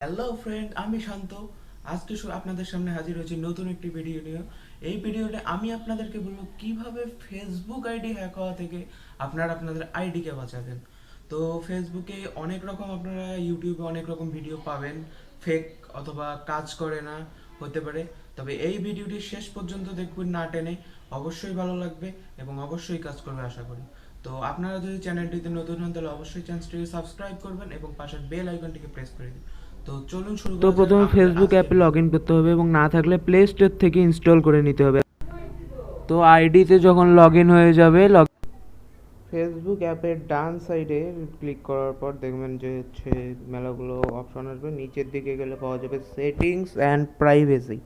Hello friend, আমি শান্ত। আজকে আপনাদের সামনে হাজির হয়েছি নতুন একটি ভিডিও নিয়ে। এই ভিডিওতে আমি আপনাদেরকে বলবো কিভাবে ফেসবুক আইডি হ্যাক হওয়া থেকে আপনারা আপনাদের আইডিকে বাঁচাবেন। তো ফেসবুকে অনেক রকম, আপনারা ইউটিউবে অনেক রকম ভিডিও পাবেন, ফেক অথবা কাজ করে না হতে পারে। তবে এই ভিডিওটি শেষ পর্যন্ত দেখবেন না টেনে, অবশ্যই ভালো লাগবে এবং অবশ্যই কাজ করবে আশা করি। তো আপনারা যদি চ্যানেলটিতে নতুন হন তাহলে অবশ্যই চ্যানেলটিকে সাবস্ক্রাইব করবেন এবং পাশের বেল আইকনটিকে প্রেস করে দিন। তো চলুন শুরু তো করা যাক প্রথমে আমাদের ফেসবুক আজকের অ্যাপে লগ ভিডিও। ইন করতে হবে এবং না থাকলে প্লে স্টোর থেকে ইনস্টল করে নিতে হবে। তো আইডিতে যখন লগ ইন হয়ে যাবে, ফেসবুক অ্যাপের ডান সাইডে ক্লিক করার পর দেখবেন যে মেলাগুলো অপশন আসবে। নিচের দিকে গেলে পাওয়া যাবে settings and privacy.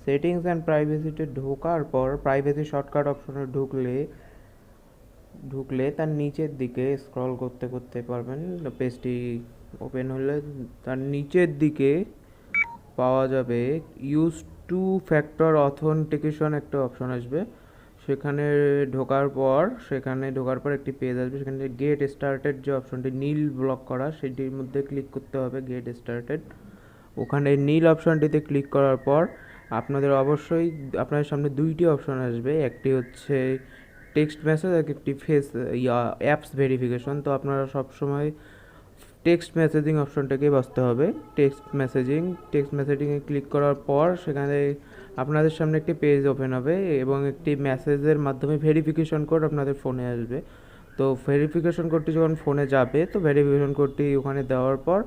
Settings and প্রাইভেসিতে ঢোকার পর প্রাইভেসি শর্টকাট অপশনে ঢুকলে তার নিচের দিকে স্ক্রল করতে করতে পারবেন। পেজটি ওপেন হলে তার নিচের দিকে পাওয়া যাবে ইউজ টু ফ্যাক্টর অথেন্টিকেশন একটা অপশন আসবে। সেখানে ঢোকার পর একটি পেজ আসবে। সেখানে গেট স্টার্টেড যে অপশনটি নীল ব্লক করা, সেটির মধ্যে ক্লিক করতে হবে, গেট স্টার্টেড। ওখানে নীল অপশনটিতে ক্লিক করার পর আপনাদের সামনে দুইটি অপশন আসবে। একটি হচ্ছে টেক্সট মেসেজ, আর একটি অ্যাপস ভেরিফিকেশন। তো আপনারা সবসময় টেক্সট মেসেজিং অপশনটাকে বাছতে হবে। টেক্সট মেসেজিংয়ে ক্লিক করার পর সেখানে আপনাদের সামনে একটি পেজ ওপেন হবে এবং একটি মেসেজের মাধ্যমে ভেরিফিকেশন কোড আপনাদের ফোনে আসবে। তো ভেরিফিকেশন কোডটি যখন ফোনে যাবে, তো ভেরিফিকেশন কোডটি ওখানে দেওয়ার পর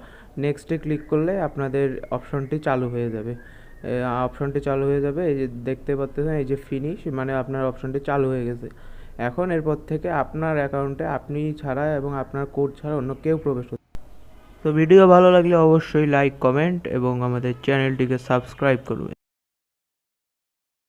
নেক্সটে ক্লিক করলে আপনাদের অপশনটি চালু হয়ে যাবে। এই যে দেখতে পাচ্ছেন, এই যে ফিনিশ, মানে আপনার অপশনটি চালু হয়ে গেছে। এখন এরপর থেকে আপনার অ্যাকাউন্টে আপনি ছাড়া এবং আপনার কোড ছাড়া অন্য কেউ প্রবেশ করতে। তো ভিডিও ভালো লাগলে অবশ্যই লাইক, কমেন্ট এবং আমাদের চ্যানেলটিকে সাবস্ক্রাইব করবে।